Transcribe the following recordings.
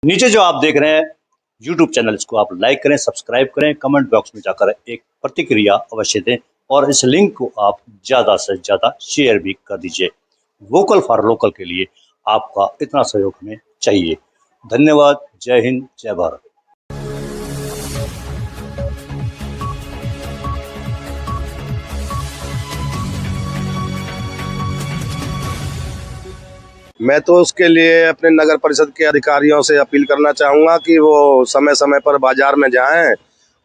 नीचे जो आप देख रहे हैं YouTube चैनल, इसको आप लाइक करें, सब्सक्राइब करें, कमेंट बॉक्स में जाकर एक प्रतिक्रिया अवश्य दें और इस लिंक को आप ज़्यादा से ज़्यादा शेयर भी कर दीजिए। वोकल फॉर लोकल के लिए आपका इतना सहयोग हमें चाहिए। धन्यवाद। जय हिंद, जय भारत। मैं तो उसके लिए अपने नगर परिषद के अधिकारियों से अपील करना चाहूँगा कि वो समय समय पर बाज़ार में जाएं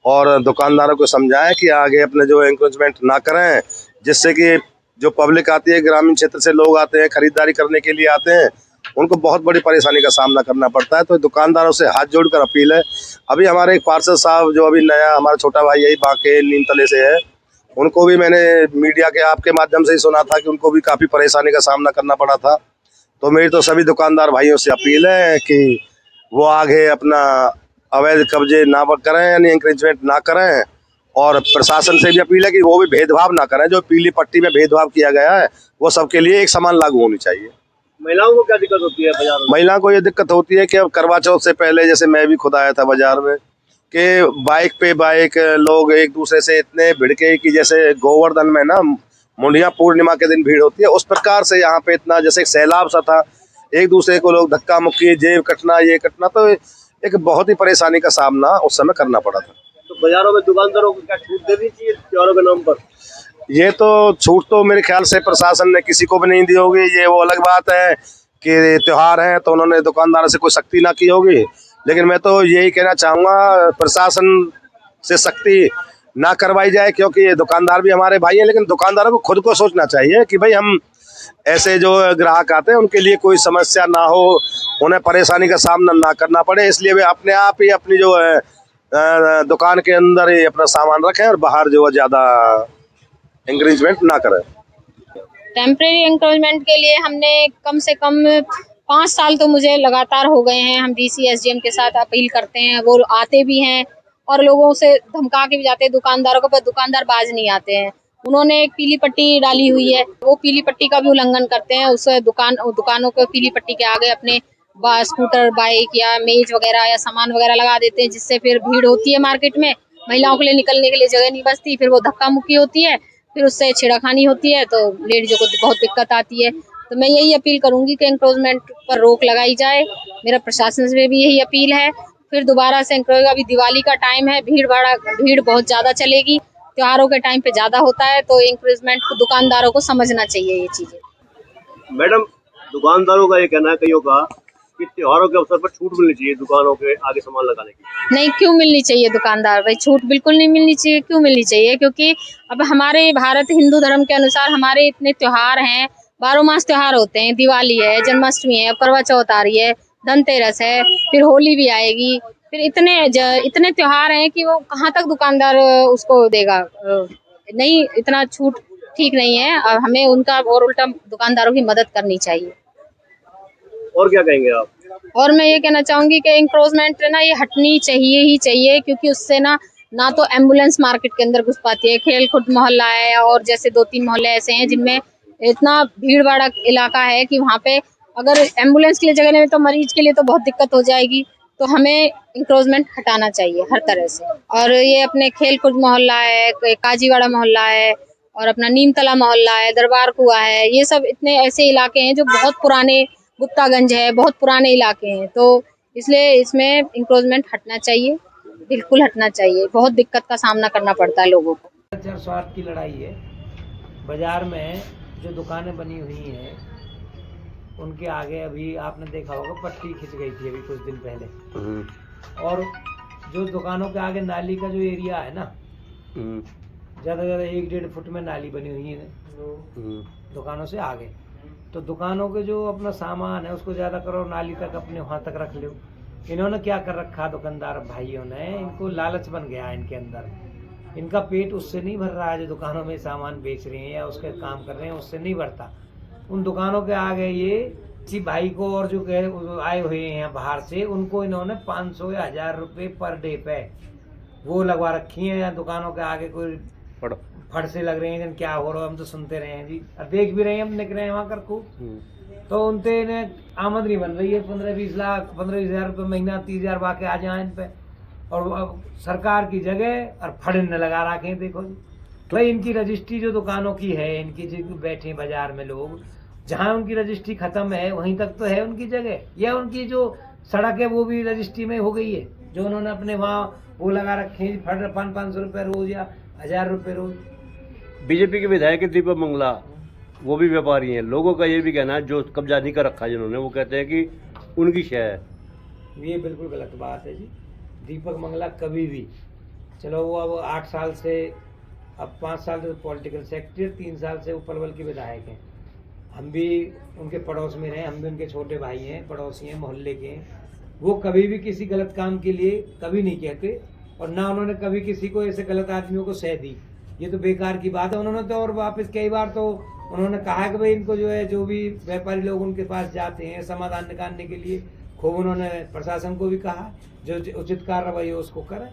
और दुकानदारों को समझाएं कि आगे अपने जो एंक्रोचमेंट ना करें, जिससे कि जो पब्लिक आती है, ग्रामीण क्षेत्र से लोग आते हैं, खरीदारी करने के लिए आते हैं, उनको बहुत बड़ी परेशानी का सामना करना पड़ता है। तो दुकानदारों से हाथ जोड़कर अपील है। अभी हमारे एक पार्षद साहब जो अभी नया, हमारा छोटा भाई यही बांके नीमतले से है, उनको भी मैंने मीडिया के आपके माध्यम से ही सुना था कि उनको भी काफ़ी परेशानी का सामना करना पड़ा था। तो मेरी तो सभी दुकानदार भाइयों से अपील है कि वो आगे अपना अवैध कब्जे ना करें, यानी इंक्रीजमेंट ना करें, और प्रशासन से भी अपील है कि वो भी भेदभाव ना करें। जो पीली पट्टी में भेदभाव किया गया है वो सबके लिए एक समान लागू होनी चाहिए। महिलाओं को क्या दिक्कत होती है बाजार में? महिलाओं को ये दिक्कत होती है कि अब करवा चौथ से पहले, जैसे मैं भी खुद आया था बाजार में, कि बाइक पे बाइक लोग एक दूसरे से इतने भिड़के कि जैसे गोवर्धन में ना मुंडिया पूर्णिमा के दिन भीड़ होती है, उस प्रकार से यहाँ पे इतना जैसे एक सैलाब सा था। एक दूसरे को लोग धक्का मुक्की, जेब कटना, ये कटना, तो एक बहुत ही परेशानी का सामना उस समय करना पड़ा था। तो बाजारों में दुकानदारों को क्या छूट देनी चाहिए त्योहारों के नाम पर? ये तो छूट तो मेरे ख्याल से प्रशासन ने किसी को भी नहीं दी होगी। ये वो अलग बात है कि त्योहार है तो उन्होंने दुकानदारों से कोई सख्ती ना की होगी, लेकिन मैं तो यही कहना चाहूँगा प्रशासन से सख्ती ना करवाई जाए, क्योंकि ये दुकानदार भी हमारे भाई हैं। लेकिन दुकानदारों को खुद को सोचना चाहिए कि भाई हम ऐसे जो ग्राहक आते हैं उनके लिए कोई समस्या ना हो, उन्हें परेशानी का सामना ना करना पड़े, इसलिए वे अपने आप ही अपनी जो है दुकान के अंदर ही अपना सामान रखें और बाहर जो है ज़्यादा एंकरेजमेंट ना करें। टेम्परेरी एंकरेजमेंट के लिए हमने कम से कम 5 साल तो मुझे लगातार हो गए हैं, हम डीसी एसडीएम के साथ अपील करते हैं। वो आते भी हैं और लोगों से धमका के भी जाते हैं दुकानदारों को, पर दुकानदार बाज नहीं आते हैं। उन्होंने एक पीली पट्टी डाली हुई है, वो पीली पट्टी का भी उल्लंघन करते हैं। उस दुकानों को पीली पट्टी के आगे अपने स्कूटर, बाइक या मेज वगैरह या सामान वगैरह लगा देते हैं, जिससे फिर भीड़ होती है मार्केट में, महिलाओं के लिए निकलने के लिए जगह नहीं बचती, फिर वो धक्का मुक्की होती है, फिर उससे छेड़खानी होती है, तो लेडीजों को बहुत दिक्कत आती है। तो मैं यही अपील करूंगी कि एंक्रोचमेंट पर रोक लगाई जाए। मेरा प्रशासन से भी यही अपील है। फिर दोबारा से एंक्रोच, अभी दिवाली का टाइम है, भीड़ बहुत ज्यादा चलेगी, त्योहारों के टाइम पे ज्यादा होता है, तो एंक्रोचमेंट दुकानदारों को समझना चाहिए ये चीजें। मैडम, दुकानदारों का ये कहना है कईयों का कि त्योहारों के अवसर पर छूट मिलनी चाहिए दुकानों के आगे सामान लगाने की। नहीं, क्यों मिलनी चाहिए दुकानदार भाई? छूट बिल्कुल नहीं मिलनी चाहिए। क्यों मिलनी चाहिए? क्योंकि अब हमारे भारत हिंदू धर्म के अनुसार हमारे इतने त्योहार हैं, 12 मास त्योहार होते हैं। दिवाली है, जन्माष्टमी है, करवा चौथ आ रही है, धनतेरस है, फिर होली भी आएगी, फिर इतने त्योहार हैं कि वो कहाँ तक दुकानदार उसको देगा। नहीं, इतना छूट ठीक नहीं है। हमें उनका और उल्टा दुकानदारों की मदद करनी चाहिए। और क्या कहेंगे आप? और मैं ये कहना चाहूंगी कि एंक्रोचमेंट ना ये हटनी चाहिए ही चाहिए, क्योंकि उससे ना तो एम्बुलेंस मार्केट के अंदर घुस पाती है। खेल खुद मोहल्ला है और जैसे 2-3 मोहल्ले ऐसे हैं जिनमें इतना भीड़ भाड़ा इलाका है कि वहाँ पे अगर एम्बुलेंस के लिए जगह नहीं तो मरीज के लिए तो बहुत दिक्कत हो जाएगी। तो हमें इंक्रोचमेंट हटाना चाहिए हर तरह से। और ये अपने खेल खुद मोहल्ला है, काजीवाड़ा मोहल्ला है और अपना नीमतला मोहल्ला है, दरबार कुआ है, ये सब इतने ऐसे इलाके हैं जो बहुत पुराने, गुप्तागंज है, बहुत पुराने इलाके हैं, तो इसलिए इसमें इंक्रोचमेंट हटना चाहिए, बिल्कुल हटना चाहिए। बहुत दिक्कत का सामना करना पड़ता है लोगों को। स्वार्थ की लड़ाई है। बाजार में जो दुकानें बनी हुई हैं उनके आगे अभी आपने देखा होगा पट्टी खिंच गई थी अभी कुछ दिन पहले, और जो दुकानों के आगे नाली का जो एरिया है ना, ज़्यादा से ज़्यादा 1-1.5 फुट में नाली बनी हुई है दुकानों से आगे। तो दुकानों के जो अपना सामान है उसको ज़्यादा करो, नाली तक अपने वहाँ तक रख लो। इन्होंने क्या कर रखा दुकानदार भाइयों ने, इनको लालच बन गया है इनके अंदर। इनका पेट उससे नहीं भर रहा है जो दुकानों में सामान बेच रहे हैं या उसके काम कर रहे हैं, उससे नहीं भरता। उन दुकानों के आगे ये किसी भाई को और जो आए हुए हैं बाहर से, उनको इन्होंने 500 या 1000 रुपये पर डे पे वो लगवा रखी हैं। या दुकानों के आगे कोई फड़ से लग रहे हैं, क्या हो रहा है हम तो सुनते रहे हैं जी, और देख भी रहे हैं, हम निकल रहे हैं वहाँ कर खूब। तो उनसे इन्हें आमदनी बन रही है 15-20 लाख 15-20 हज़ार रुपये महीना, 30 हज़ार बाकी आ जाए इन पे, और अब सरकार की जगह और फड़न लगा रखे हैं। देखो जी भाई, इनकी रजिस्ट्री जो दुकानों की है, इनकी जो बैठे बाजार में लोग, जहाँ उनकी रजिस्ट्री खत्म है वहीं तक तो है उनकी जगह, या उनकी जो सड़क है वो भी रजिस्ट्री में हो गई है, जो उन्होंने अपने वहाँ वो लगा रखे हैं, फट 500 रुपये रोज या 1000 रुपये रोज। बीजेपी के विधायक दीपक मंगला वो भी व्यापारी हैं, लोगों का ये भी कहना है जो कब्जा नहीं कर रखा जिन्होंने, वो कहते हैं कि उनकी शय है। ये बिल्कुल गलत बात है जी। दीपक मंगला कभी भी, चलो वो अब 8 साल से, अब 5 साल से पॉलिटिकल सेक्रेटरी, 3 साल से वो पलवल के विधायक हैं। हम भी उनके पड़ोस में रहे, हम भी उनके छोटे भाई हैं, पड़ोसी हैं, मोहल्ले के हैं। वो कभी भी किसी गलत काम के लिए कभी नहीं कहते, और ना उन्होंने कभी किसी को ऐसे गलत आदमियों को सह दी। ये तो बेकार की बात है। उन्होंने तो और वापस कई बार तो उन्होंने कहा कि भाई इनको जो है, जो भी व्यापारी लोग उनके पास जाते हैं समाधान निकालने के लिए, खूब उन्होंने प्रशासन को भी कहा जो उचित कार्रवाई हो उसको करें।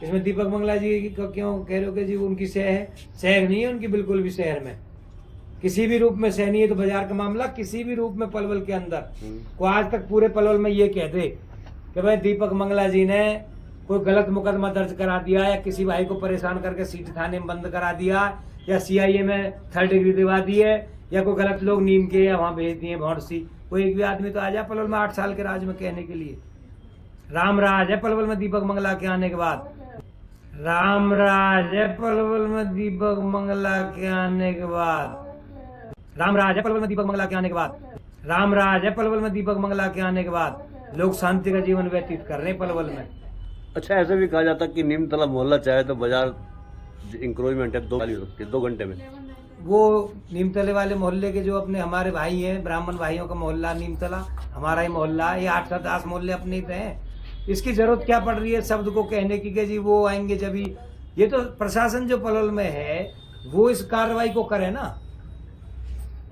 इसमें दीपक मंगला जी को क्यों कह रहे हो कि जी उनकी सह है? सह नहीं है उनकी बिल्कुल भी, शहर में किसी भी रूप में सह नहीं है। तो बाजार का मामला किसी भी रूप में पलवल के अंदर को आज तक पूरे पलवल में ये कह दे कि भाई दीपक मंगला जी ने कोई गलत मुकदमा दर्ज करा दिया, या किसी भाई को परेशान करके सीट थाने में बंद करा दिया, या CIA में 3rd डिग्री दिवा दी है, या कोई गलत लोग नीम के या वहाँ भेज दिए भौंडसी, कोई एक भी आदमी तो आ जाए पलवल में 8 साल के राज में कहने के लिए। राम राज है पलवल में दीपक मंगला के आने के बाद, राम राज है पलवल में दीपक मंगला के आने के बाद, राम राज है पलवल में दीपक मंगला के आने के बाद, राम राज है पलवल में दीपक मंगला के आने के बाद। लोग शांति का जीवन व्यतीत कर रहे हैं पलवल में। अच्छा, ऐसे भी कहा जाता है कि नीमतला मोहल्ला चाहे तो बाजार इंक्रोचमेंट है 2 घंटे में। वो नीमतले वाले मोहल्ले के जो अपने हमारे भाई हैं, ब्राह्मण भाइयों का मोहल्ला नीमतला, हमारा ही मोहल्ला, ये 8-10 मोहल्ले अपने ही हैं। इसकी जरूरत क्या पड़ रही है शब्द को कहने की कि जी वो आएंगे जब ही। ये तो प्रशासन जो पलवल में है वो इस कार्रवाई को करे ना।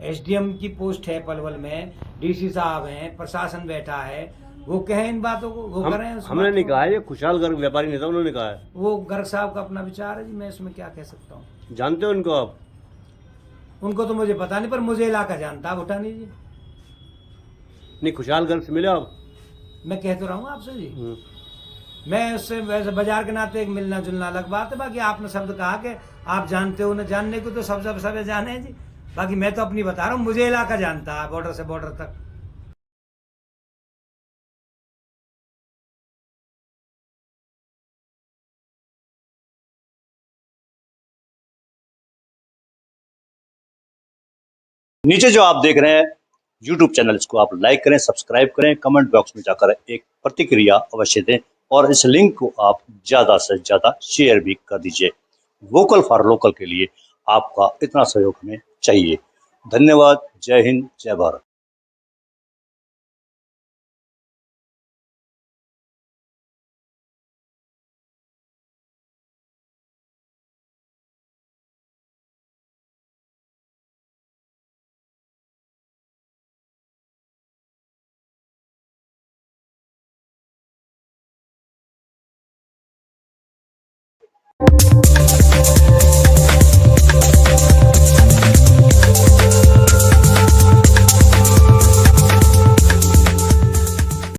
SDM की पोस्ट है पलवल में, DC साहब हैं, प्रशासन बैठा है, वो कहें इन बातों को, वो करें। हमने नहीं कहा है, ये खुशहाल गर्ग व्यापारी नेता उन्होंने कहा है। वो गर्ग साहब का अपना विचार है जी, मैं इसमें क्या कह सकता हूँ। जानते हो उनको आप? उनको तो मुझे पता नहीं, पर मुझे इलाका जानता है भूटानी जी। नहीं, खुशहाल गर्ग से मिले आप? मैं कह तो रहा हूँ आपसे जी, मैं उससे वैसे बाजार के नाते एक मिलना जुलना अलग बात है। बाकी आपने शब्द कहा कि आप जानते हो, न जानने को तो सब जाने हैं जी। बाकी मैं तो अपनी बता रहा हूँ, मुझे इलाका जानता है बॉर्डर से बॉर्डर तक। नीचे जो आप देख रहे हैं YouTube चैनल, इसको आप लाइक करें, सब्सक्राइब करें, कमेंट बॉक्स में जाकर एक प्रतिक्रिया अवश्य दें और इस लिंक को आप ज़्यादा से ज़्यादा शेयर भी कर दीजिए। वोकल फॉर लोकल के लिए आपका इतना सहयोग हमें चाहिए। धन्यवाद। जय हिंद, जय भारत।